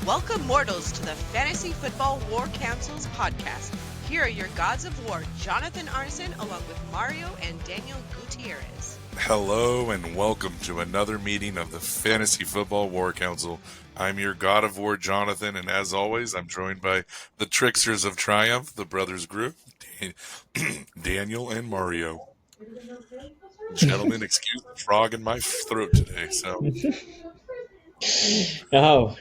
Welcome, mortals, to the Fantasy Football War Council's podcast. Here are your gods of war, Jonathan Arson, along with Mario and Daniel Gutierrez. Hello and welcome to another meeting of the Fantasy Football War Council. I'm your god of war, Jonathan, and as always, I'm joined by the tricksters of triumph, the brothers group, Daniel and Mario. Gentlemen, excuse the frog in my throat today. Oh,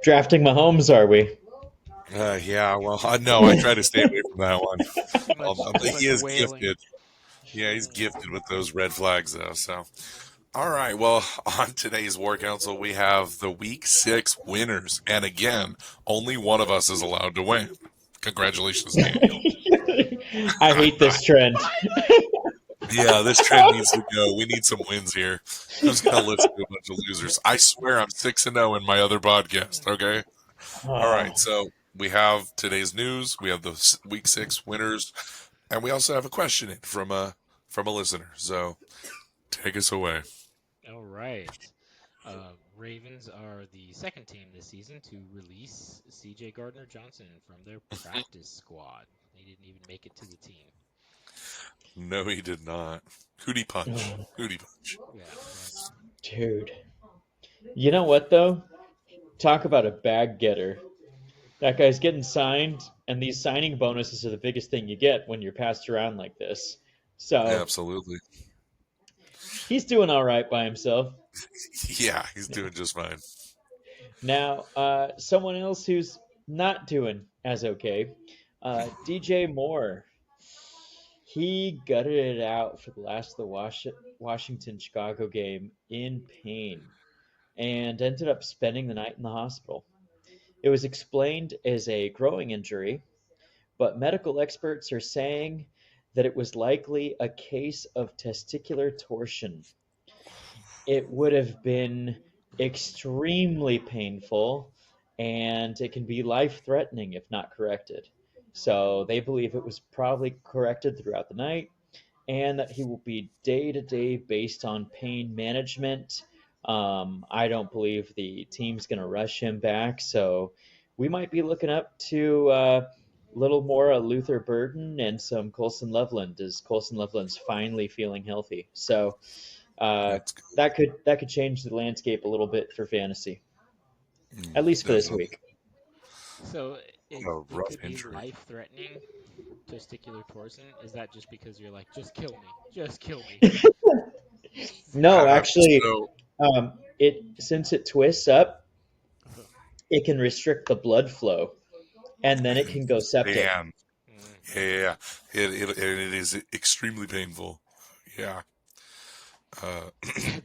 drafting Mahomes, are we? Yeah, well, no, I try to stay away from that one. He is gifted. Yeah, he's gifted with those red flags, though. So, all right. Well, on today's War Council, we have the Week 6 winners. And again, only one of us is allowed to win. Congratulations, Daniel. I hate this trend. Yeah, this trend needs to go. We need some wins here. I'm just going to listen to a bunch of losers. I swear I'm 6-0 in my other podcast, okay? All right, so we have today's news. We have the Week 6 winners. And we also have a question in from a listener. So take us away. All right. Ravens are the second team this season to release C.J. Gardner-Johnson from their practice squad. They didn't even make it to the team. No, he did not. Hootie punch. Hootie punch. Yeah. Dude. You know what, though? Talk about a bag getter. That guy's getting signed, and these signing bonuses are the biggest thing you get when you're passed around like this. So Yeah, absolutely. he's doing all right by himself. Yeah, he's doing just fine. Now, someone else who's not doing as okay, DJ Moore. He gutted it out for the last of the Washington-Chicago game in pain and ended up spending the night in the hospital. It was explained as a growing injury, but medical experts are saying that it was likely a case of testicular torsion. It would have been extremely painful, and it can be life-threatening if not corrected. So they believe it was probably corrected throughout the night, and that he will be day-to-day based on pain management. I don't believe the team's going to rush him back, so we might be looking up to a little more Luther Burden and some Colson Loveland, as Colson Loveland's finally feeling healthy. So that could change the landscape a little bit for fantasy, at least for this week. So it could be injury. life-threatening testicular torsion. Is that just because you're like, just kill me, just kill me? No, actually, So, since it twists up, it can restrict the blood flow, and then it can go septic. damn. Yeah, it is extremely painful. Yeah.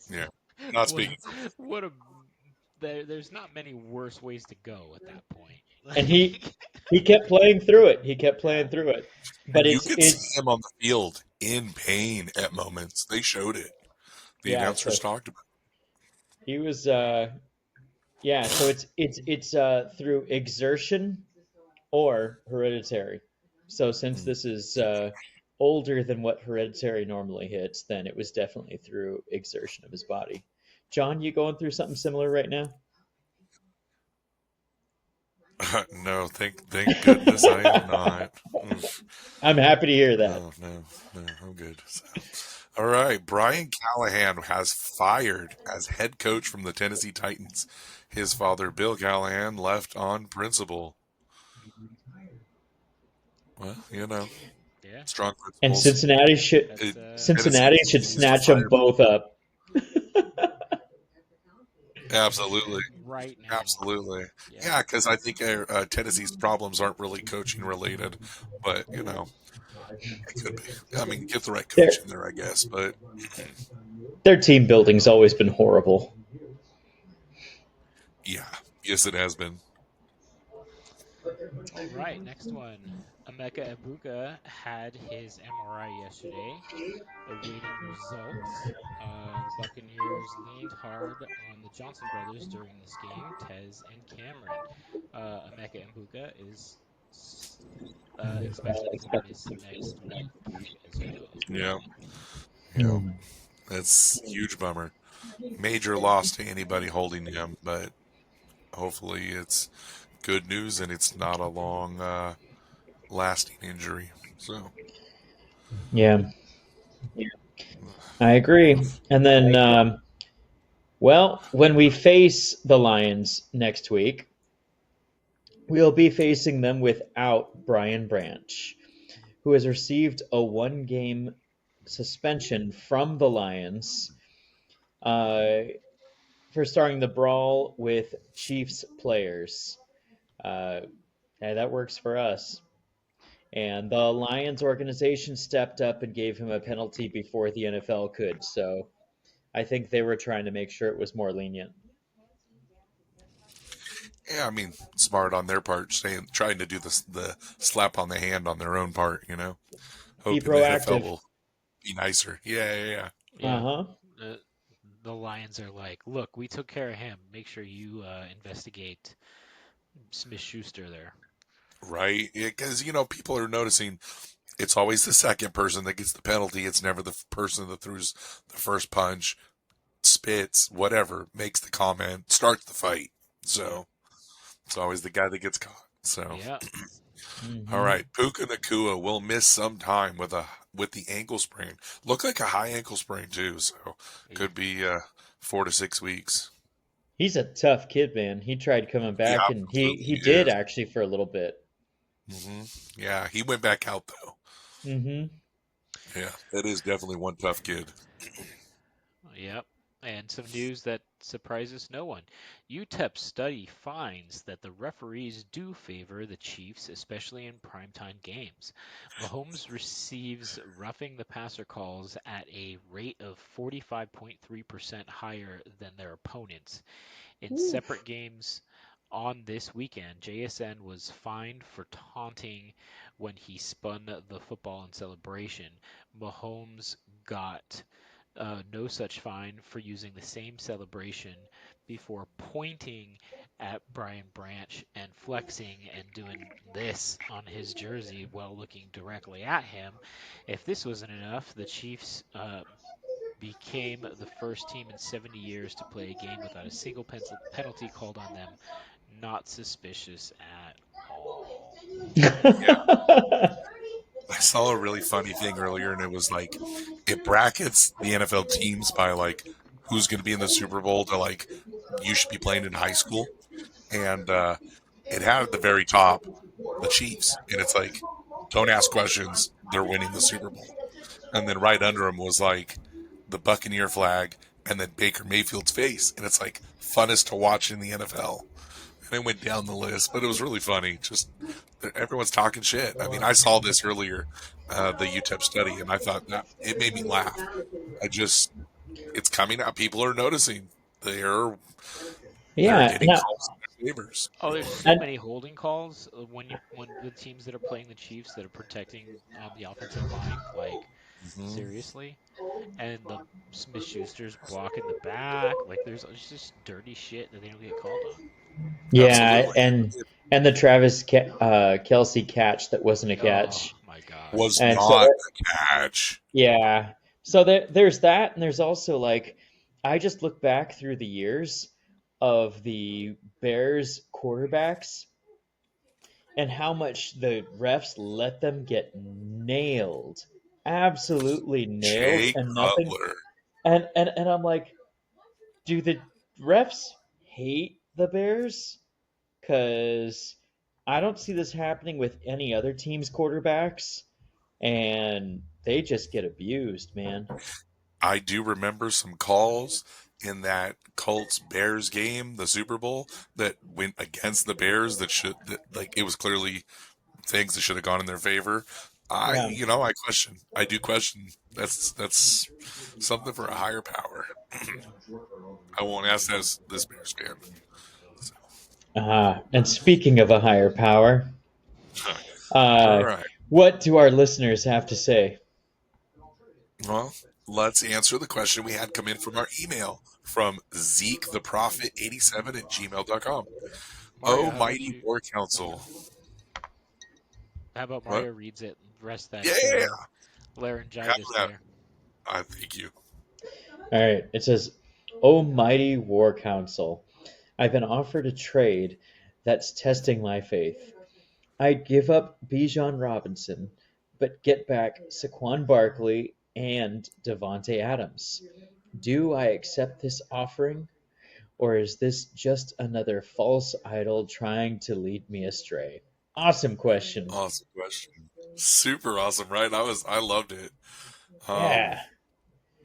Yeah. Not speaking. There's not many worse ways to go at that point. And he kept playing through it. But You could see him on the field in pain at moments. They showed it. The announcers talked about it. He was so it's through exertion or hereditary. So since this is older than what hereditary normally hits, then it was definitely through exertion of his body. John, you going through something similar right now? No, thank goodness I am not. I'm happy to hear that. No, I'm good. So, all right, Brian Callahan has fired as head coach from the Tennessee Titans. His father, Bill Callahan, left on principle. Well, strong principles. And Cincinnati should snatch them both up. Absolutely. Right now. Absolutely. Yeah, because I think Tennessee's problems aren't really coaching related, but it could be. I mean, get the right coach in there, I guess. But their team building's always been horrible. Yeah, yes, it has been. All right, next one. Emeka Egbuka had his MRI yesterday, awaiting results. The Buccaneers leaned hard on the Johnson brothers during this game, Tez and Cameron. Emeka Egbuka is expected to miss next week as well. Yeah. That's a huge bummer. Major loss to anybody holding him, but hopefully it's good news and it's not a long lasting injury. So Yeah, I agree. And then, well, when we face the Lions next week, we'll be facing them without Brian Branch, who has received a 1 game suspension from the Lions uh, for starting the brawl with Chiefs players. Uh, and that works for us. And the Lions organization stepped up and gave him a penalty before the NFL could. So I think they were trying to make sure it was more lenient. yeah, I mean, smart on their part, trying to do the slap on the hand on their own part. Be Hoping the NFL proactive. will be nicer. Yeah, yeah, yeah. Uh Yeah. huh. The Lions are like, look, we took care of him. Make sure you investigate Smith Schuster there. Right, because people are noticing it's always the second person that gets the penalty. It's never the person that throws the first punch, spits, whatever, makes the comment, starts the fight. Yep. So it's always the guy that gets caught. So Yep. all Mm-hmm. right, Puka Nakua will miss some time with the ankle sprain. Look like a high ankle sprain too. So Yeah. could be 4 to 6 weeks. He's a tough kid, man. He tried coming He back, and he absolutely did is. actually for a little bit. Yeah, he went back out though. Mm-hmm. Yeah, that is definitely one tough kid. Yep. And some news that surprises no one. UTEP's study finds that the referees do favor the Chiefs, especially in primetime games. Mahomes receives roughing the passer calls at a rate of 45.3% higher than their opponents. In separate games on this weekend, JSN was fined for taunting when he spun the football in celebration. Mahomes got no such fine for using the same celebration before pointing at Brian Branch and flexing and doing this on his jersey while looking directly at him. If this wasn't enough, the Chiefs became the first team in 70 years to play a game without a single penalty called on them. Not suspicious at all. Yeah, I saw a really funny thing earlier, and it was like it brackets the NFL teams by like who's going to be in the Super Bowl to like you should be playing in high school, and it had at the very top the Chiefs, and it's like don't ask questions, they're winning the Super Bowl, and then right under them was like the Buccaneer flag, and then Baker Mayfield's face, and it's like funnest to watch in the NFL. And it went down the list, but it was really funny. Just everyone's talking shit. I mean, I saw this earlier, the UTEP study, and I thought that it made me laugh. I just, it's coming out. People are noticing. They're they're Yeah. getting calls in their favors. Oh, there's so And many holding calls when the teams that are playing the Chiefs that are protecting the offensive line, like Hmm. seriously, and the Smith Schuster's blocking the back, like there's just dirty shit that they don't get called on. yeah, Absolutely, and the Kelsey catch that wasn't a Oh catch, my gosh. was and so not a catch. yeah, so there's that, and there's also like I just look back through the years of the Bears quarterbacks and how much the refs let them get nailed, absolutely nailed, Jay and nothing. Cutler. And I'm like, do the refs hate the Bears? Because I don't see this happening with any other team's quarterbacks, and they just get abused, man. I do remember some calls in that Colts Bears game, the Super Bowl, that went against the Bears that like it was clearly things that should have gone in their favor. Yeah. I question. I do question. That's something for a higher power. I won't ask this Bears fan. So, And speaking of a higher power, all uh, right. what do our listeners have to say? Well, let's answer the question we had come in from our email from Zeke the Prophet 87 at gmail.com. Mario, Oh, how about mighty you? war council. How about What? Mario reads it? Rest that Yeah, yeah, yeah. Have laryngitis that. there. I thank you. All right, it says, "O mighty war council, I've been offered a trade that's testing my faith. I'd give up Bijan Robinson, but get back Saquon Barkley and Devontae Adams. Do I accept this offering, or is this just another false idol trying to lead me astray? Awesome question. Awesome question. Super awesome, right? I loved it. Yeah. Um,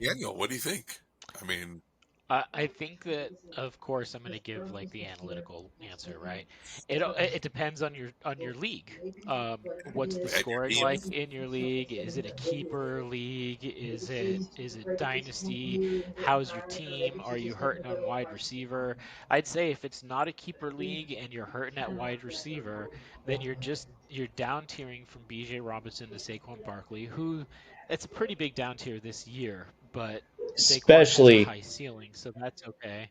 Daniel, what do you think? I mean, I think that, of course, I'm going to give like the analytical answer, right? It depends on your league. What's the and your scoring team. like in your league? Is it a keeper league? Is it dynasty? How's your team? Are you hurting on wide receiver? I'd say if it's not a keeper league and you're hurting at wide receiver, then you're down tiering from B.J. Robinson to Saquon Barkley, who it's a pretty big down tier this year, but Saquon has a Especially, high ceiling, so that's okay.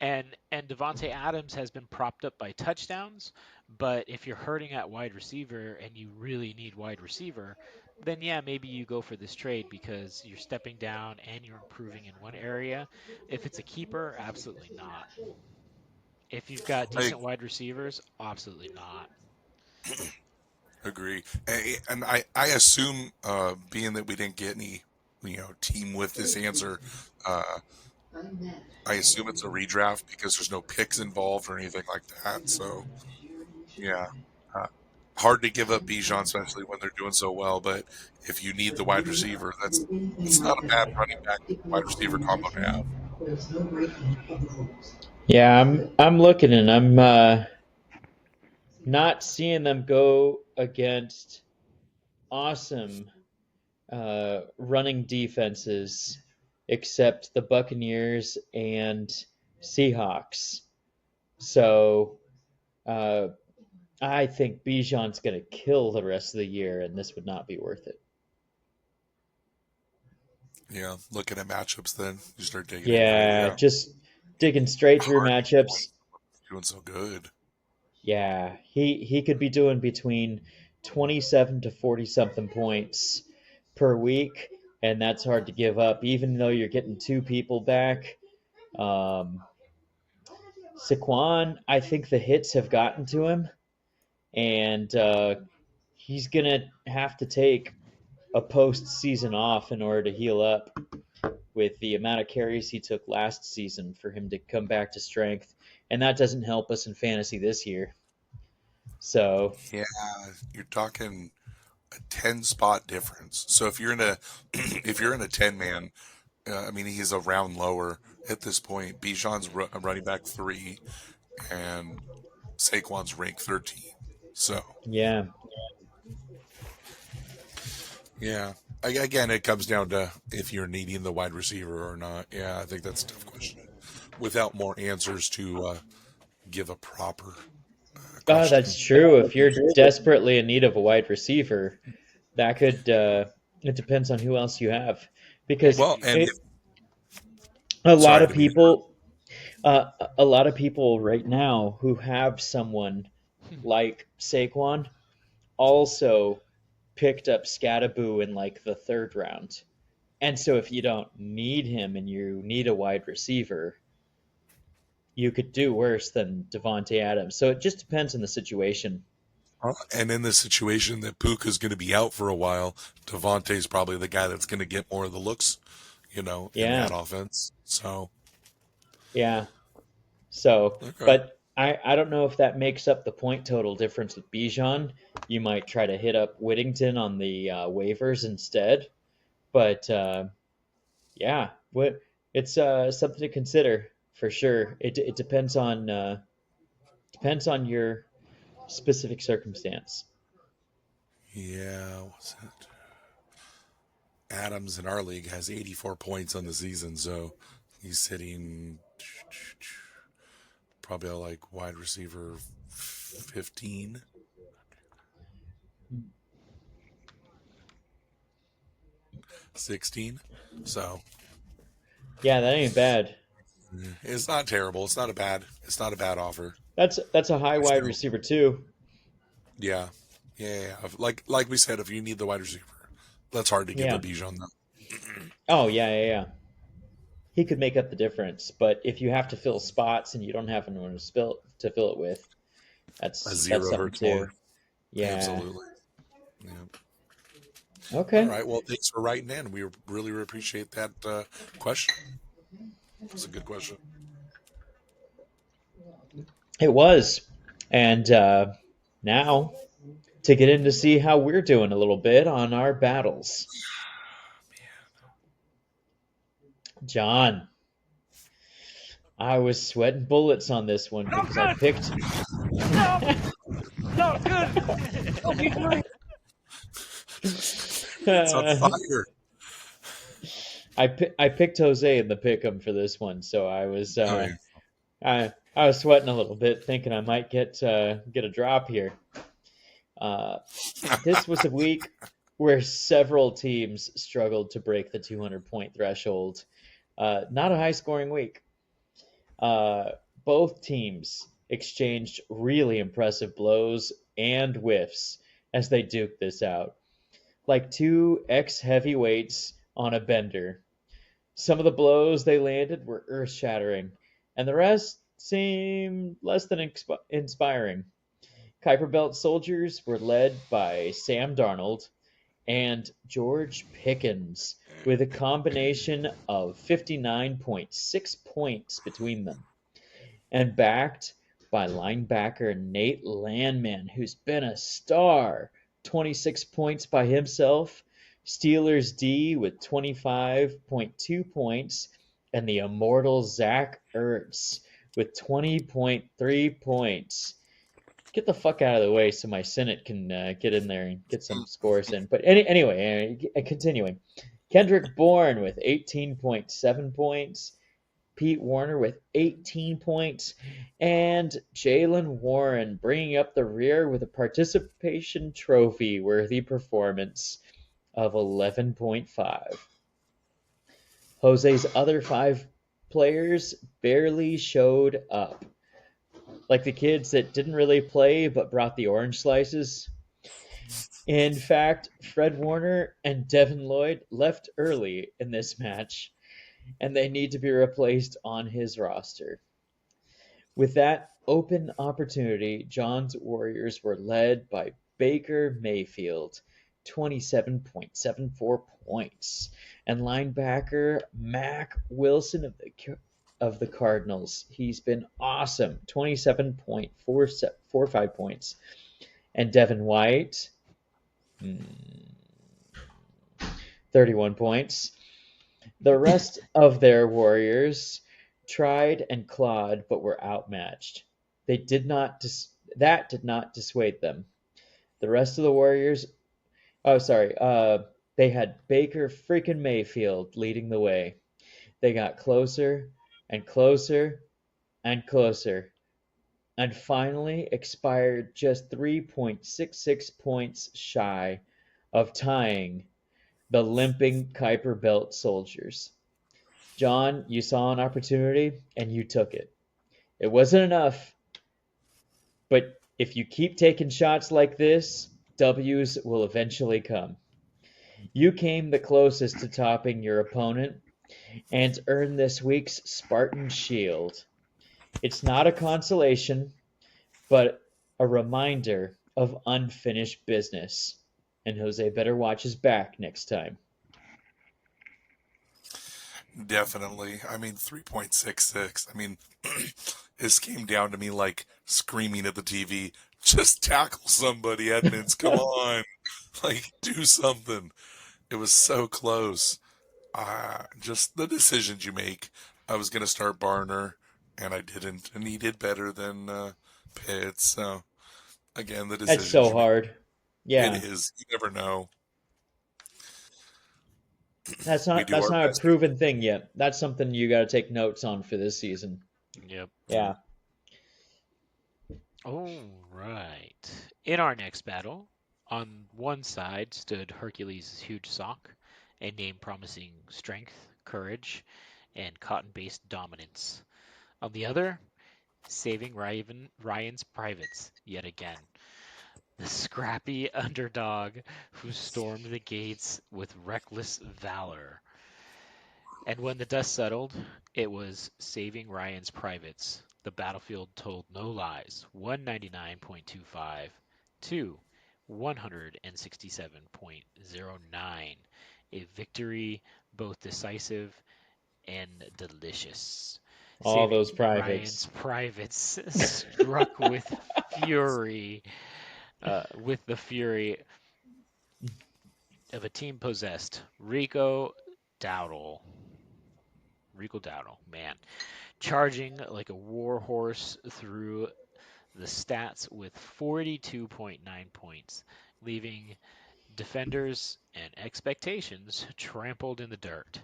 And Devontae Adams has been propped up by touchdowns, but if you're hurting at wide receiver and you really need wide receiver, then yeah, maybe you go for this trade because you're stepping down and you're improving in one area. If it's a keeper, absolutely not. If you've got I decent wide receivers, absolutely not. agree. And I assume, being that we didn't get any, team with this answer, uh, I assume it's a redraft because there's no picks involved or anything like that. So yeah, uh, hard to give up Bijan, especially when they're doing so well. But if you need the wide receiver, that's not a bad running back wide receiver combo to have. yeah, I'm looking and I'm not seeing them go against awesome running defenses except the Buccaneers and Seahawks. So uh, I think Bijan's going to kill the rest of the year, and this would not be worth it. Yeah, looking at matchups, then you start digging into it. Yeah, Yeah, just digging straight through hard to get matchups. points. Doing so good. Yeah, he could be doing between 27 to 40 something points per week, and that's hard to give up, even though you're getting two people back. Um, Saquon, I think the hits have gotten to him, and he's gonna have to take a postseason off in order to heal up with the amount of carries he took last season for him to come back to strength, and that doesn't help us in fantasy this year. So Yeah, you're talking a 10 spot difference. So if you're in a if you're in a 10 man, I mean he's a round lower at this point. Bijan's running back 3, and Saquon's rank 13. So yeah, yeah, again, it comes down to if you're needing the wide receiver or not. Yeah, I think that's a tough question without more answers to give a proper that's question. true. If you're desperately in need of a wide receiver, that could it depends on who else you have, because Well, and it, a lot sorry of to be interrupted. people a lot of people right now who have someone like Saquon also picked up Scattaboo in like the third round. And so if you don't need him and you need a wide receiver, you could do worse than Devontae Adams. So it just depends on the situation. And in this situation that Puka's going to be out for a while, Devontae's probably the guy that's going to get more of the looks, in that Yeah, offense. So, yeah. So, okay. but I don't know if that makes up the point total difference with Bijan. You might try to hit up Whittington on the waivers instead. But yeah, what it's something to consider for sure. It depends on your specific circumstance. Yeah, what's it? Adams in our league has 84 points on the season, so he's sitting probably like wide receiver 15, 16. So Yeah, that ain't bad. it's not terrible. It's not a bad offer. That's a high I wide still, receiver too. yeah, yeah, yeah. Like we said, if you need the wide receiver, that's hard to give a Yeah. Bijan though. Oh yeah, yeah, yeah. he could make up the difference. But if you have to fill spots and you don't have anyone to fill it with, A that's zero something hurts more. too. Yeah. Absolutely. Yeah. All Okay. right. Well, thanks for writing in. We really appreciate that question. It was a good question. It was. And now to get in to see how we're doing a little bit on our battles. John, I was sweating bullets on this one Not because I good. picked. No, not good. It's on fire. I picked Jose in the pick'em for this one, so Oh, yeah. I was sweating a little bit, thinking I might get a drop here. This was a week where several teams struggled to break the 200-point threshold. Not a high-scoring week. Uh, Both teams exchanged really impressive blows and whiffs as they duked this out, like two ex-heavyweights on a bender. Some of the blows they landed were earth-shattering, and the rest seemed less than inspiring. Kuiper Belt soldiers were led by Sam Darnold and George Pickens with a combination of 59.6 points between them, and backed by linebacker Nate Landman, who's been a star, 26 points by himself, Steelers D with 25.2 points, and the immortal Zach Ertz with 20.3 points. Get the fuck out of the way so my Senate can get in there and get some scores in. But anyway, continuing. Kendrick Bourne with 18.7 points, Pete Warner with 18 points, and Jalen Warren bringing up the rear with a participation trophy worthy performance of 11.5. Jose's other five players barely showed up, like the kids that didn't really play but brought the orange slices. In fact, Fred Warner and Devin Lloyd left early in this match, and they need to be replaced on his roster. With that open opportunity, John's Warriors were led by Baker Mayfield, 27.74 points, and linebacker Mac Wilson of the Cardinals. He's been awesome, 27.45 points. And Devin White, 31 points. The rest of their Warriors tried and clawed but were outmatched. That did not dissuade them. The rest of the Warriors, they had Baker freaking Mayfield leading the way. They got closer and closer and closer, and finally expired just 3.66 points shy of tying the limping Kuiper Belt soldiers. John, you saw an opportunity and you took it. It wasn't enough, but if you keep taking shots like this, W's will eventually come. You came the closest to topping your opponent and earned this week's Spartan Shield. It's not a consolation, but a reminder of unfinished business. And Jose better watch his back next time. Definitely. I mean, 3.66. I mean, this came down to me like screaming at the TV, just tackle somebody, Edmonds. Come on. Like, do something. It was so close. Just the decisions you make. I was going to start Barner, and I didn't. And he did better than Pitts. So, again, the That's decisions so you make. hard. Yeah. It is. You never know. That's We not do that's our not a best here. proven thing yet. That's something you got to take notes on for this season. Yep. Yeah. All right. In our next battle, on one side stood Hercules' huge sock, a name promising strength, courage, and cotton-based dominance. On the other, saving Ryan's privates yet again. The scrappy underdog who stormed the gates with reckless valor. And when the dust settled, it was Saving Ryan's Privates. The battlefield told no lies. 199.25 to 167.09. A victory both decisive and delicious. All Saving those privates. Ryan's Privates struck fury, with the fury of a team possessed. Rico Dowdle, man, charging like a warhorse through the stats with 42.9 points, leaving defenders and expectations trampled in the dirt.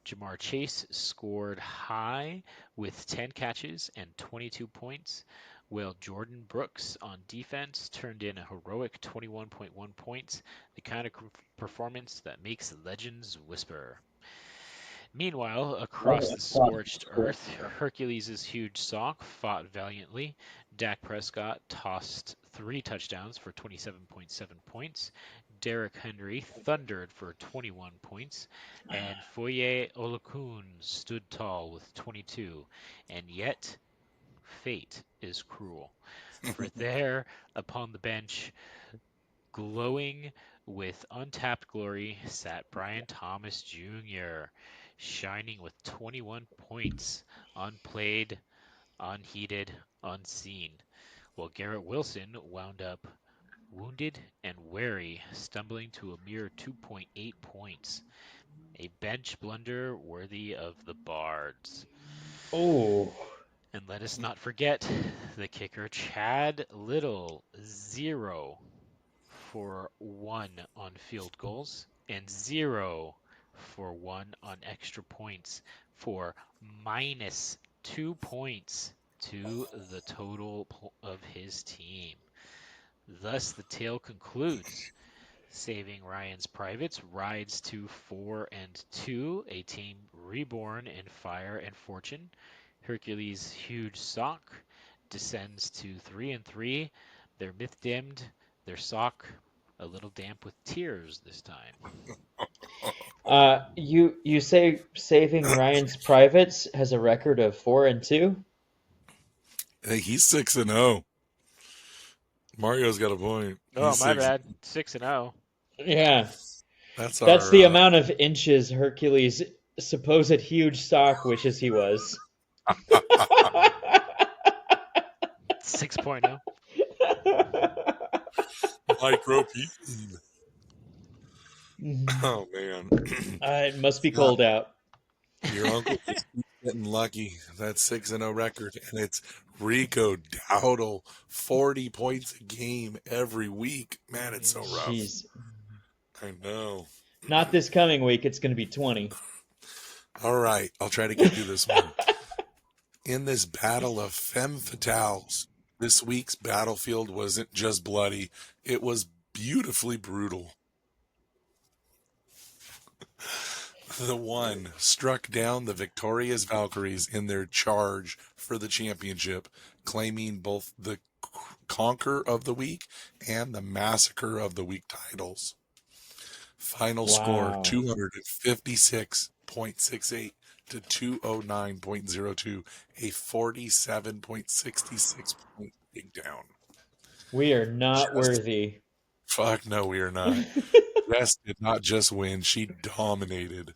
Jamar Chase scored high with 10 catches and 22 points, while Jordan Brooks on defense turned in a heroic 21.1 points, the kind of performance that makes legends whisper. Meanwhile, across the scorched earth, Hercules' huge sock fought valiantly. Dak Prescott tossed 3 touchdowns for 27.7 points. Derrick Henry thundered for 21 points. And Foye Olokun stood tall with 22. And yet, fate is cruel. For there, upon the bench, glowing with untapped glory, sat Brian Thomas Jr., shining with 21 points, unplayed, unheeded, unseen, while Garrett Wilson wound up wounded and wary, stumbling to a mere 2.8 points. A bench blunder worthy of the Bards. Oh, And let us not forget the kicker, Chad Little, 0 for 1 on field goals and 0 for 1 on extra points for minus 2 points to the total of his team. Thus, the tale concludes. Saving Ryan's Privates rides to 4-2, a team reborn in fire and fortune. Hercules' huge sock descends to 3-3. Their myth dimmed, their sock a little damp with tears this time. you say Saving Ryan's Privates has a record of 4-2? Hey, he's 6-0. Mario's got a point. Oh, He's my 6. bad. 6-0. Yeah, That's that's our. the amount of inches Hercules' supposed huge sock wishes he was. 6.0. Micropene. Oh man, It must be cold out. your uncle is getting lucky. That 6-0 record, and it's Rico Dowdle, 40 points a game every week. Man, it's so rough. Jeez. I know. Not this coming week. It's going to be 20. All right, I'll try to get through this one. In this battle of femme fatales, this week's battlefield wasn't just bloody, it was beautifully brutal. The one struck down the victorious Valkyries in their charge for the championship, claiming both the Conquer of the Week and the Massacre of the Week titles. Final score Wow. 256.68 to 209.02, a 47.66 point big down. We are not worthy. Fuck no, we are not. Jess did not just win, she dominated.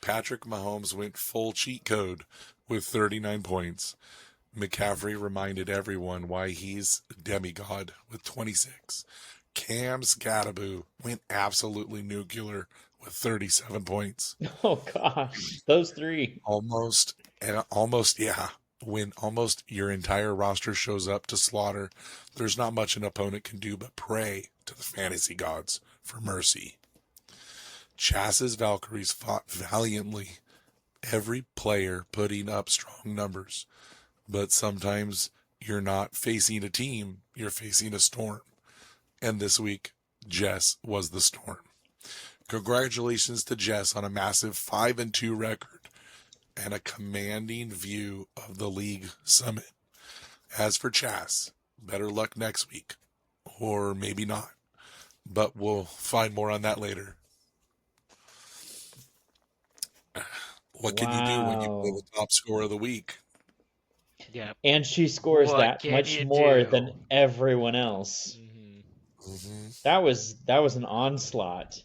Patrick Mahomes went full cheat code with 39 points. McCaffrey reminded everyone why he's a demigod with 26. Cam Scattaboo went absolutely nuclear with 37 points. Oh gosh, those three. Almost, yeah. When almost your entire roster shows up to slaughter, there's not much an opponent can do but pray to the fantasy gods for mercy. Chas's Valkyries fought valiantly, every player putting up strong numbers. But sometimes you're not facing a team, you're facing a storm. And this week, Jess was the storm. Congratulations to Jess on a massive 5-2 record and a commanding view of the league summit. As for Chas, better luck next week. Or maybe not. But we'll find more on that later. What can you do when you play Wow. the top scorer of the week? Yep. And she scores What that can much you more do? than everyone else. Hmm. That was an onslaught.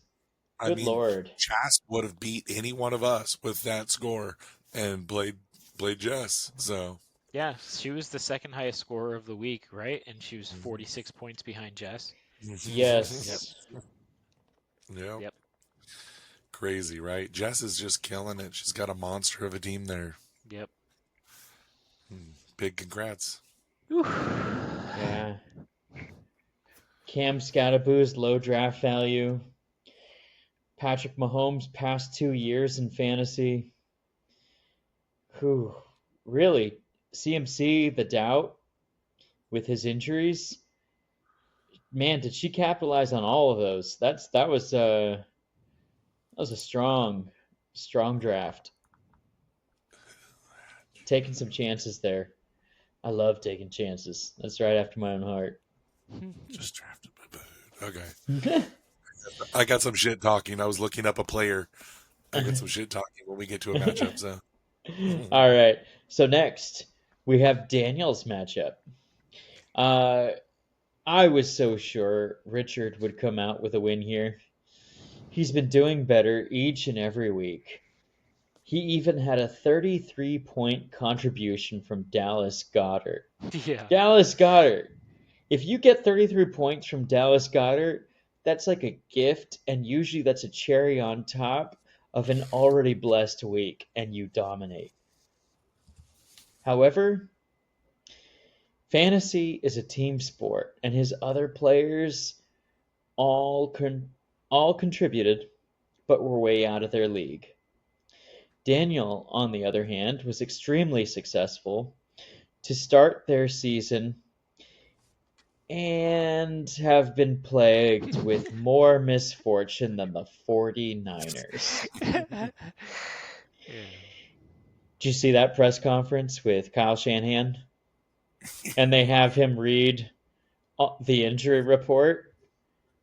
I Good mean, lord. Chas would have beat any one of us with that score, and played Jess. So Yeah, she was the second highest scorer of the week, right? And she was 46 points behind Jess. Yep. Yes. yeah, Yep. crazy, right? Jess is just killing it. She's got a monster of a team there. Yep. Big congrats. Yeah. Cam Scattaboo's low draft value. Patrick Mahomes' past 2 years in fantasy. Whew. Really, CMC, the doubt with his injuries. Man, did she capitalize on all of those? That was a strong draft. Taking some chances there. I love taking chances. That's right after my own heart. Just drafted my boot. Okay. I got some shit talking. I was looking up a player. I got some shit talking when we get to a matchup. So All right. So next we have Daniel's matchup. Uh, I was so sure Richard would come out with a win here. He's been doing better each and every week. He even had a 33-point contribution from Dallas Goddard. Yeah. Dallas Goddard. If you get 33 points from Dallas Goddard, that's like a gift, and usually that's a cherry on top of an already blessed week, and you dominate. However, fantasy is a team sport, and his other players all contributed, but were way out of their league. Daniel, on the other hand, was extremely successful to start their season and have been plagued with more misfortune than the 49ers. Yeah. Did you see that press conference with Kyle Shanahan? And they have him read the injury report,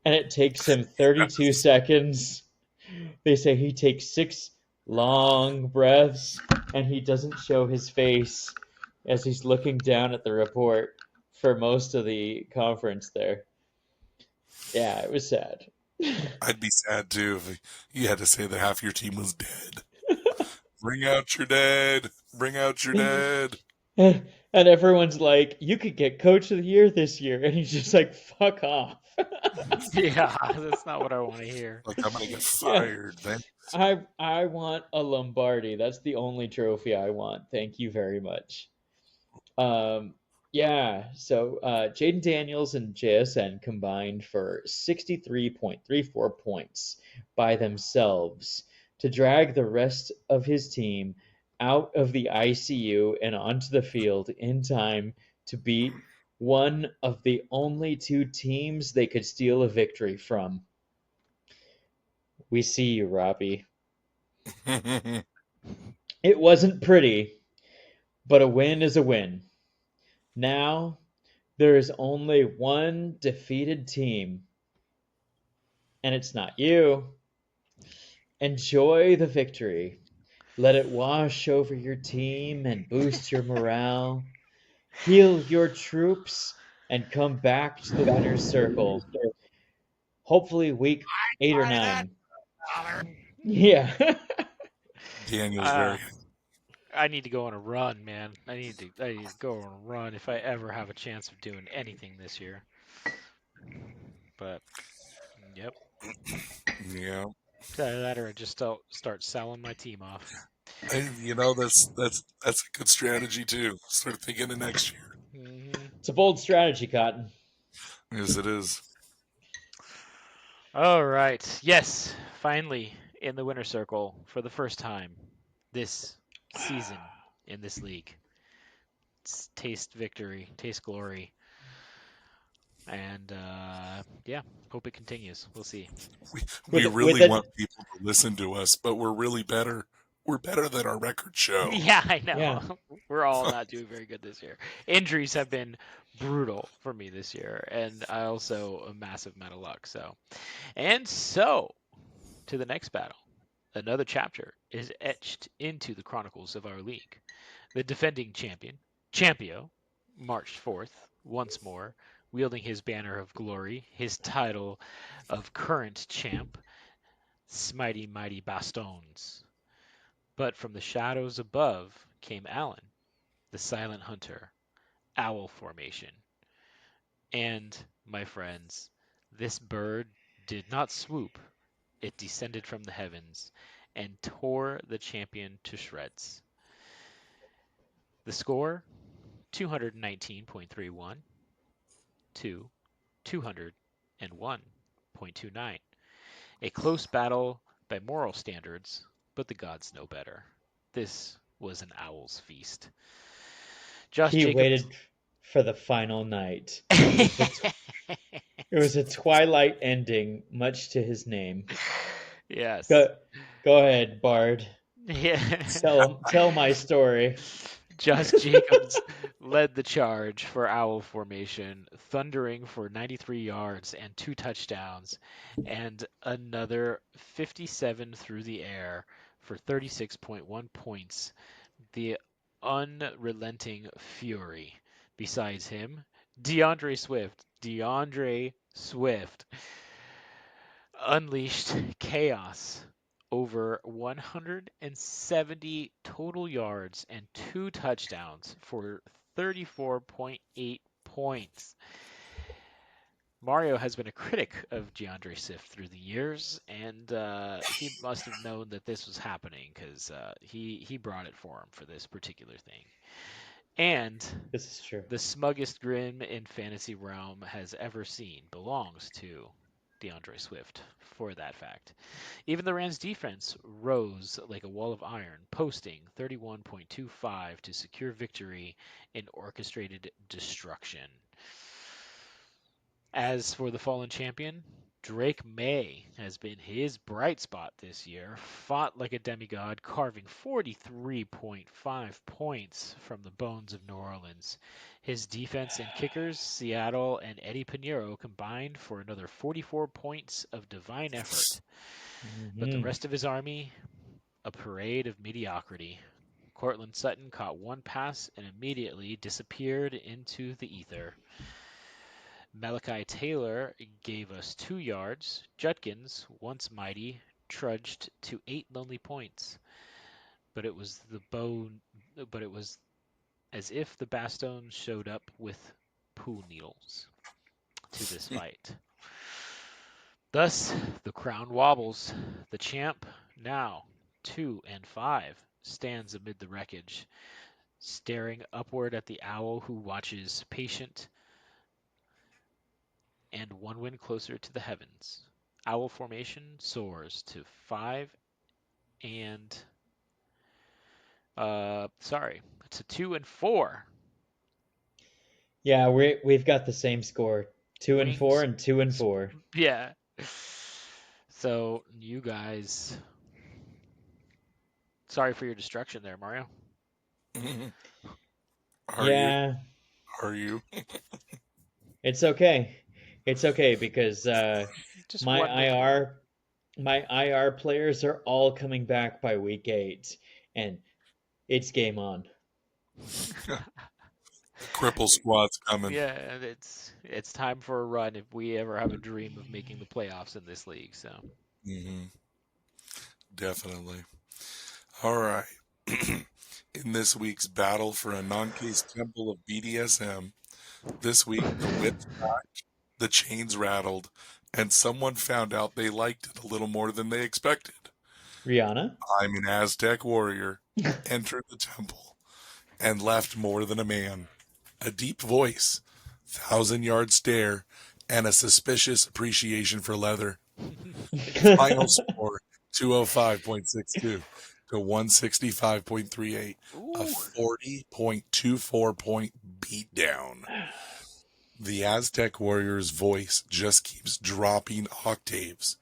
and it takes him 32 seconds. They say he takes 6 long breaths, and he doesn't show his face as he's looking down at the report for most of the conference there. Yeah, it was sad. I'd be sad too if you had to say that half your team was dead. Bring out your dead. Bring out your dead. And everyone's like, you could get coach of the year this year. And he's just like, fuck off. Yeah, that's not what I want to hear. Like, I'm going to get fired. Then I want a Lombardi. That's the only trophy I want. Thank you very much. Yeah, so Jaden Daniels and JSN combined for 63.34 points by themselves to drag the rest of his team out of the ICU and onto the field in time to beat one of the only two teams they could steal a victory from. We see you, Robbie. It wasn't pretty, but a win is a win. Now, there is only one defeated team, and it's not you. Enjoy the victory. Let it wash over your team and boost your morale. Heal your troops and come back to the winner's circle. Hopefully, week 8 or 9. Yeah. Daniel's very. I need to go on a run, man. I need to go on a run if I ever have a chance of doing anything this year. But, yep. Yeah. That or I just start selling my team off. And, that's a good strategy too. Start thinking of next year. Mm-hmm. It's a bold strategy, Cotton. Yes, it is. All right. Yes, finally in the winner circle for the first time this season in this league. It's taste victory, taste glory. And yeah, hope it continues. We'll see. We really want people to listen to us, but we're really better. We're better than our record show. Yeah, I know. Yeah. We're all not doing very good this year. Injuries have been brutal for me this year, and I also a massive amount of luck. So to the next battle. another chapter is etched into the chronicles of our league. The defending Champio, marched forth once more, wielding his banner of glory, his title of current champ, Smighty Mighty Bastons. But from the shadows above came Alan, the silent hunter, owl formation. And, my friends, this bird did not swoop, it descended from the heavens and tore the champion to shreds. The score 219.31 to 201.29. A close battle by moral standards, but the gods know better. This was an owl's feast. Josh He Jacobs. waited for the final night. It was a twilight ending, much to his name. Yes. Go ahead, Bard. Yeah. Tell my story. Josh Jacobs led the charge for Owl formation, thundering for 93 yards and 2 touchdowns, and another 57 through the air for 36.1 points. The unrelenting fury. Besides him, DeAndre Swift unleashed chaos. Over 170 total yards and 2 touchdowns for 34.8 points. Mario has been a critic of DeAndre Swift through the years, and he must have known that this was happening because he brought it for him for this particular thing. And This is true. the smuggest grin in fantasy realm has ever seen belongs to DeAndre Swift for that fact. Even the Rams defense rose like a wall of iron, posting 31.25 to secure victory in orchestrated destruction. As for the fallen champion, Drake May has been his bright spot this year, fought like a demigod, carving 43.5 points from the bones of New Orleans. His defense and kickers, Seattle and Eddie Pinheiro, combined for another 44 points of divine effort. But the rest of his army, a parade of mediocrity. Cortland Sutton caught one pass and immediately disappeared into the ether. Malachi Taylor gave us 2 yards. Judkins, once mighty, trudged to 8 lonely points. But it was as if the Bastones showed up with pool needles to this fight. Thus, the crown wobbles. The champ, now 2-5, stands amid the wreckage, staring upward at the owl who watches patient and 1 win closer to the heavens. Owl formation soars to 5 and to 2-4. Yeah, we've got the same score. 2-4 and 2-4. Yeah. So you guys, sorry for your destruction there, Mario. Yeah. Are you? It's okay. It's okay because Just my one IR players are all coming back by week 8, and it's game on. Cripple squad's coming. Yeah, it's time for a run if we ever have a dream of making the playoffs in this league. So Definitely. All right. In this week's battle for a non-case temple of BDSM, this week the whips cracked, the chains rattled, and someone found out they liked it a little more than they expected. Rihanna? I'm an Aztec warrior, entered the temple, and left more than a man. A deep voice, 1,000-yard stare, and a suspicious appreciation for leather. Final score, 205.62 to 165.38. A 40.24 point beatdown. The Aztec warrior's voice just keeps dropping octaves.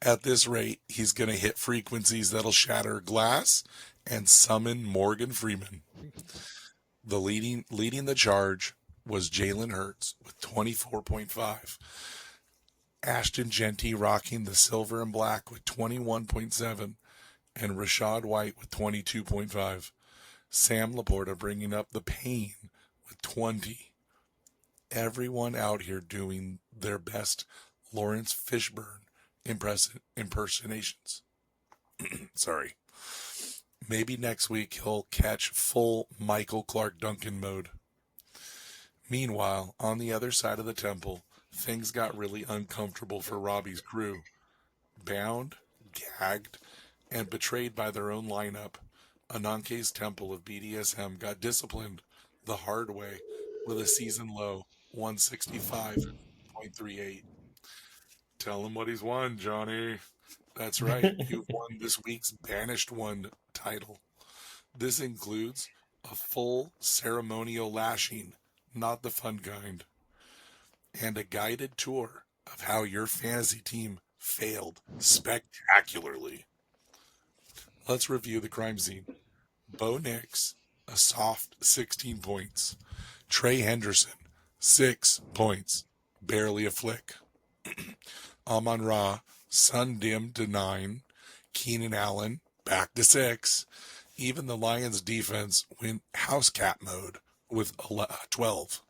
At this rate, he's going to hit frequencies that'll shatter glass and summon Morgan Freeman. The leading the charge was Jalen Hurts with 24.5. Ashton Genty rocking the silver and black with 21.7. and Rashad White with 22.5. Sam Laporta bringing up the pain with 20. Everyone out here doing their best Lawrence Fishburne impersonations. Sorry. Maybe next week he'll catch full Michael Clark Duncan mode. Meanwhile, on the other side of the temple, things got really uncomfortable for Robbie's crew. Bound, gagged, and betrayed by their own lineup, Ananke's temple of BDSM got disciplined the hard way with a season low 165.38. Tell him what he's won, Johnny. That's right, you've won this week's Banished One title. This includes a full ceremonial lashing, not the fun kind, and a guided tour of how your fantasy team failed spectacularly. Let's review the crime scene. Bo Nix, a soft 16 points. Trey Henderson, 6 points. Barely a flick. Amon Ra, sun dimmed to 9. Keenan Allen, back to 6. Even the Lions defense went house cat mode with 12.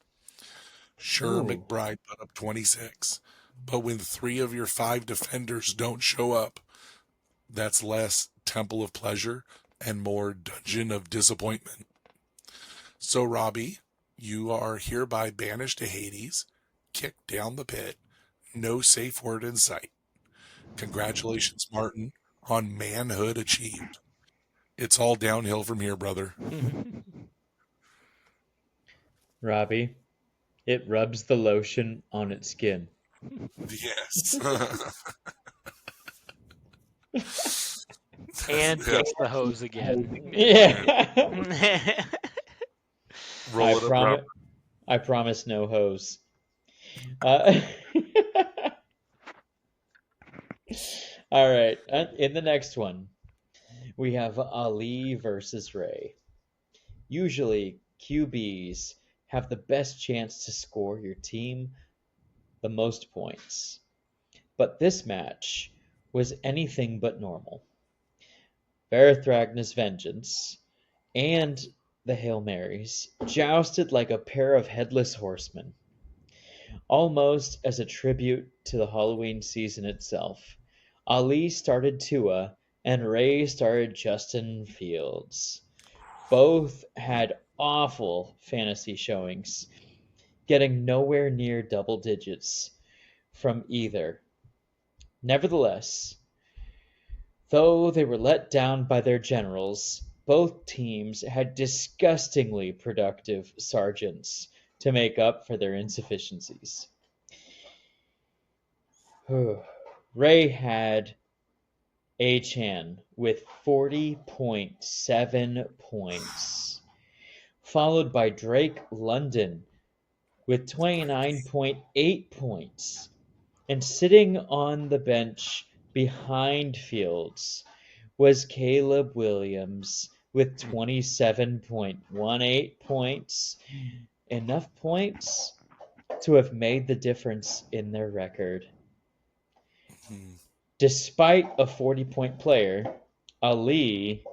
Sure, Ooh. McBride put up 26. But when 3 of your 5 defenders don't show up, that's less Temple of Pleasure and more Dungeon of Disappointment. So, Robbie, you are hereby banished to Hades, kicked down the pit, no safe word in sight. Congratulations, Martin, on manhood achieved. It's all downhill from here, brother. Robbie, it rubs the lotion on its skin. Yes. And gets the hose again. Yeah. Roll it up. I promise no hose. All right. In the next one, we have Ali versus Ray. Usually, QBs have the best chance to score your team the most points. But this match was anything but normal. Varathragna's Vengeance and the Hail Marys jousted like a pair of headless horsemen. Almost as a tribute to the Halloween season itself, Ali started Tua and Ray started Justin Fields. Both had awful fantasy showings, getting nowhere near double digits from either. Nevertheless, though they were let down by their generals, both teams had disgustingly productive sergeants to make up for their insufficiencies. Ray had Achan with 40.7 points, followed by Drake London with 29.8 points, and sitting on the bench behind Fields was Caleb Williams with 27.18 points, enough points to have made the difference in their record. Despite a 40-point player, Ali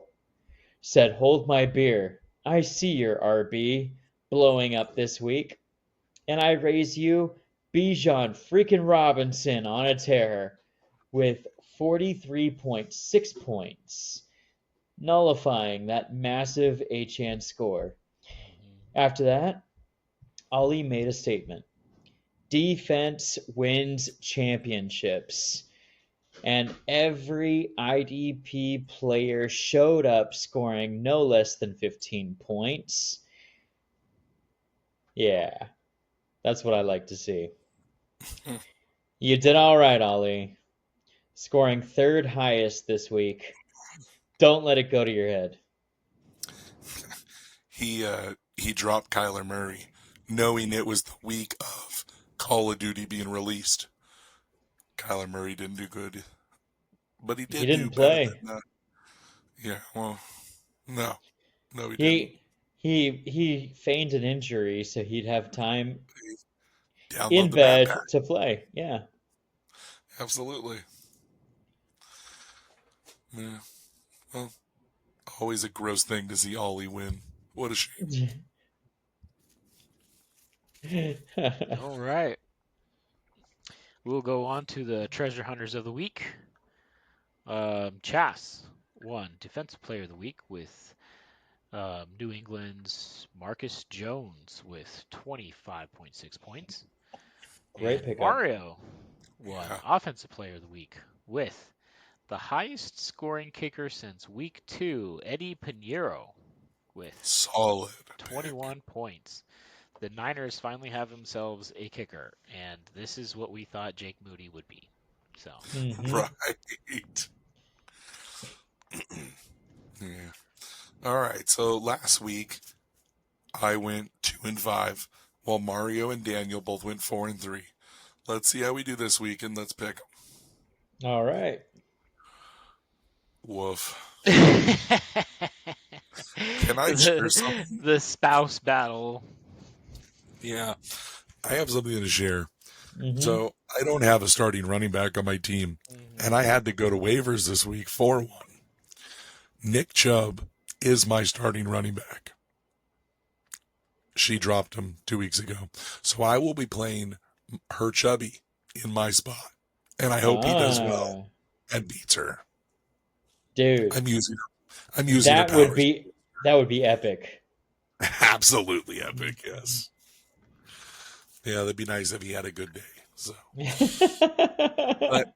said, "Hold my beer. I see your RB blowing up this week, and I raise you Bijan freaking Robinson on a tear with 43.6 points, nullifying that massive Achan score." After that, Ali made a statement. Defense wins championships. And every IDP player showed up scoring no less than 15 points. Yeah, that's what I like to see. You did all right, Ali. Scoring third highest this week. Don't let it go to your head. He dropped Kyler Murray, knowing it was the week of Call of Duty being released. Kyler Murray didn't do good, but he did didn't do play. better than that. Yeah, well, no, he didn't. He feigned an injury so he'd have time Download in the map bed pack. to play. Yeah. Absolutely. Yeah. Well, always a gross thing to see Ollie win. What a shame. All right. We'll go on to the treasure hunters of the week. Chas won Defensive Player of the Week with New England's Marcus Jones with 25.6 points. Great And pickup. Mario won Yeah. Offensive Player of the Week with the highest scoring kicker since week 2, Eddie Pinheiro, with Solid. 21 points. The Niners finally have themselves a kicker, and this is what we thought Jake Moody would be. So, Right. Yeah. All right. So last week I went 2-5, while Mario and Daniel both went 4-3. Let's see how we do this week, and let's pick 'em. All right. Woof. the, Can I share something? the spouse battle. Yeah. I have something to share. Mhm. So I don't have a starting running back on my team, and I had to go to waivers this week for one. Nick Chubb is my starting running back. She dropped him 2 weeks ago. So I will be playing her Chubby in my spot. And I hope he does well and beats her. Dude, I'm using her that powers. would be epic. Absolutely epic, yes. Yeah, that'd be nice if he had a good day. So, but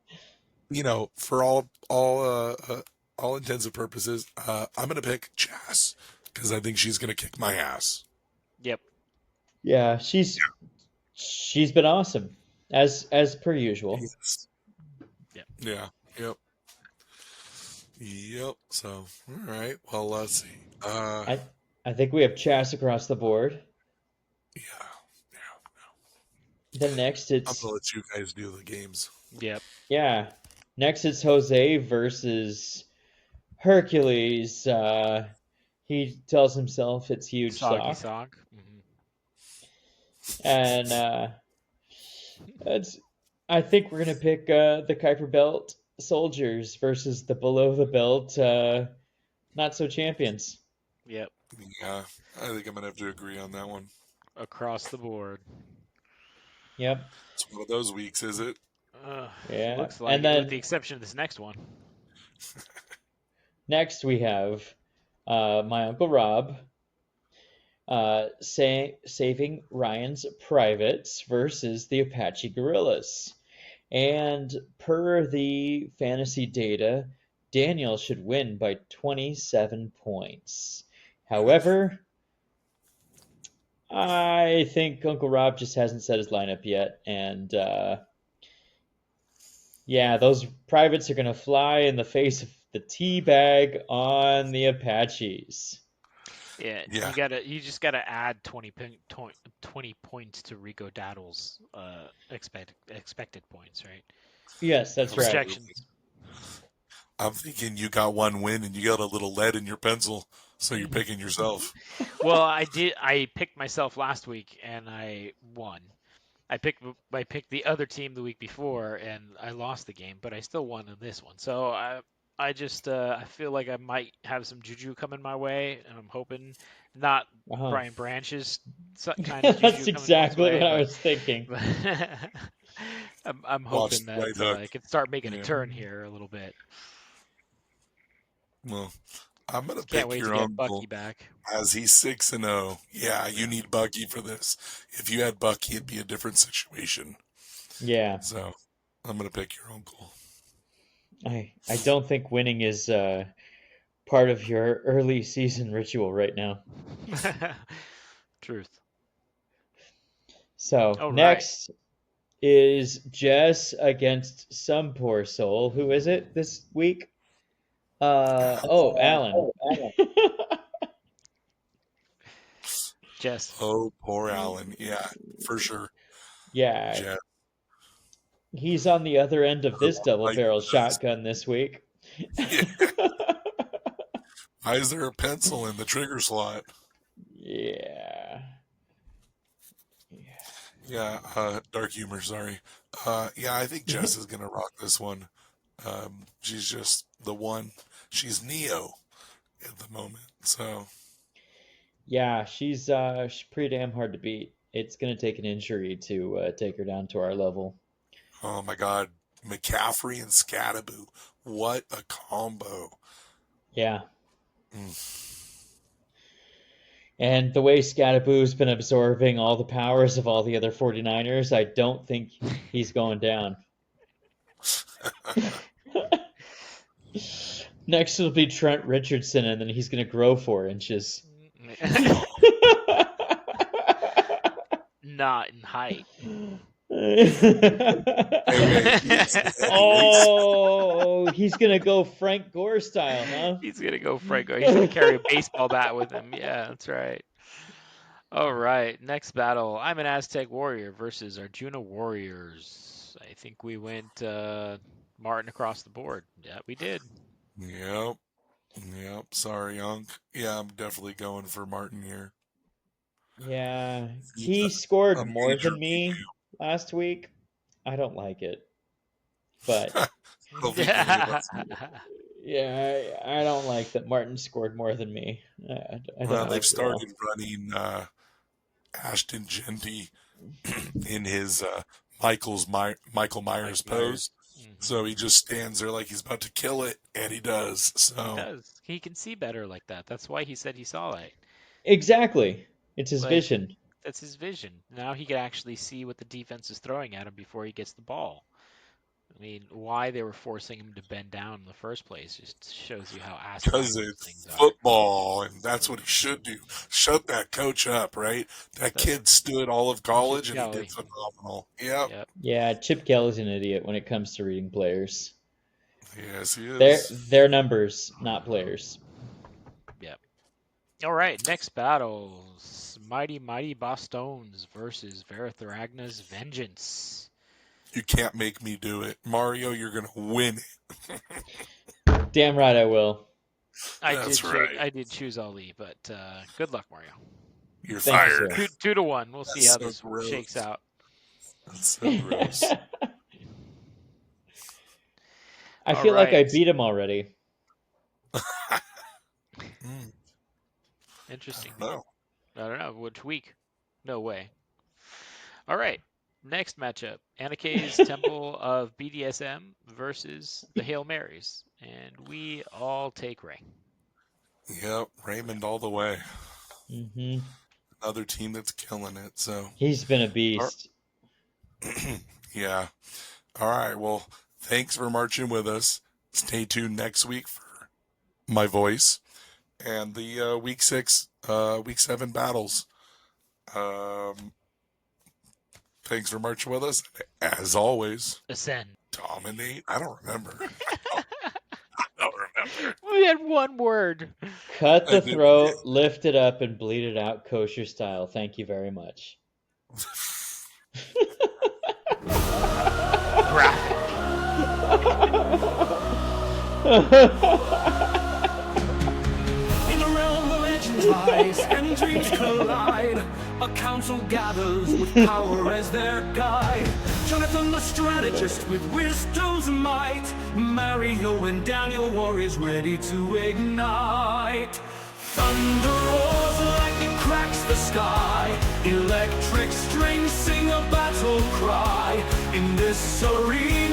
you know, for all intents and purposes, I'm gonna pick Chas because I think she's gonna kick my ass. Yep. Yeah, she's been awesome as per usual. Yes. Yep. Yeah. Yep. Yep. So, all right. Well, let's see. I think we have Chas across the board. Yeah. Then next I'm it's gonna let you guys do the games. Yep. yeah. Next it's Jose versus Hercules. He tells himself it's huge Soggy sock. sock. And I think we're gonna pick the Kuiper Belt soldiers versus the below the belt not so champions. Yep. Yeah, I think I'm gonna have to agree on that one. Across the board. Yep. It's one of those weeks, is it? Yeah. Looks like And it, then with the exception of this next one. next we have my Uncle Rob saving Ryan's privates versus the Apache Guerrillas. And per the fantasy data, Daniel should win by 27 points. However, I think Uncle Rob just hasn't set his lineup yet. And yeah, those privates are going to fly in the face of the teabag on the Apaches. Yeah, Yeah. you just gotta add 20 points to Rico Daddle's expected points, right? Yes, that's right. Projections. I'm thinking you got one win and you got a little lead in your pencil, so you're picking yourself. Well, I picked myself last week and I won. I picked the other team the week before and I lost the game, but I still won in this one. So I just I feel like I might have some juju coming my way, and I'm hoping not Brian Branch's kind of juju That's coming exactly my way, what I was thinking. I'm Watch hoping the that right hook. I can start making a Yeah. turn here a little bit. Well, I'm gonna Can't pick wait to your get uncle Bucky back. as he's 6-0. Yeah, you need Bucky for this. If you had Bucky, it'd be a different situation. Yeah. So, I'm gonna pick your uncle. I don't think winning is part of your early season ritual right now. Truth. So All next is Jess against some poor soul. Who is it this week? Alan. Jess. Oh, poor Alan. Yeah, for sure. Yeah, Jess. he's on the other end of this double Like barrel this. shotgun this week. Yeah. Why is there a pencil in the trigger slot? Yeah. Yeah, dark humor, sorry. Yeah, I think Jess is going to rock this one. She's just the one. she's Neo at the moment. So Yeah, she's pretty damn hard to beat. It's gonna take an injury to take her down to our level. oh my God, McCaffrey and Scattaboo, what a combo! Yeah. Mm. And the way Scattaboo's been absorbing all the powers of all the other 49ers, I don't think he's going down. Next will be Trent Richardson, and then he's going to grow 4 inches. Not in height. Oh, he's going to go Frank Gore style, huh? He's going to go Franco. He's going to carry a baseball bat with him. Yeah, that's right. All right, next battle. I'm an Aztec warrior versus Arjuna warriors. I think we went Martin across the board. Yeah, we did. Yep. Sorry, Unc. Yeah, I'm definitely going for Martin here. Yeah, he scored A more major than me last week. I don't like it, but I don't think any of us do. yeah, I don't like that Martin scored more than me. I don't Well, like they've it at all. started running Ashton Genty in his Michael Myers pose. Mhm. So he just stands there like he's about to kill it, and he does. He So does. He can see better like that. That's why he said he saw it. Exactly, it's his Like, vision. That's his vision. Now he can actually see what the defense is throwing at him before he gets the ball. I mean, why they were forcing him to bend down in the first place just shows you how asinine because those it's things are. football, and that's what he should do. Shut that coach up, right? That That's- kid stood all of college, and he Kelly. did phenomenal. Yep. Yep. Yeah, Chip Kelly's an idiot when it comes to reading players. Yes, he is. They're numbers, not players. All right, next battles. Mighty Bastones versus Veratharagna's Vengeance. You can't make me do it. Mario, you're going to win it. Damn right I will. That's right. I did choose Ali, but good luck, Mario. You're Thank you, fired. sir. 2-1. We'll see That's how so this gross. shakes out. That's so gross. I All feel like I right. beat him already. Mm, Interesting. no. I don't know. Which week? No way. All right. Next matchup. Anike's Temple of BDSM versus the Hail Marys. And we all take Ray. Yep, Raymond all the way. Hmm Another team that's killing it. So, He's been a beast. yeah. All right. Well, thanks for marching with us. Stay tuned next week for my voice and the week 7 battles. Thanks for marching with us. As always, Ascend. dominate. I don't remember. I don't remember. We had one word. Cut I the did- throat, lift it up, and bleed it out kosher style. Thank you very much. Graphic. In a realm where legends rise and dreams collide, a council gathers with power as their guide. Jonathan the strategist with wisdom's might, Mario and Daniel warriors ready to ignite. Thunder roars, lightning cracks the sky, electric strings sing a battle cry. In this arena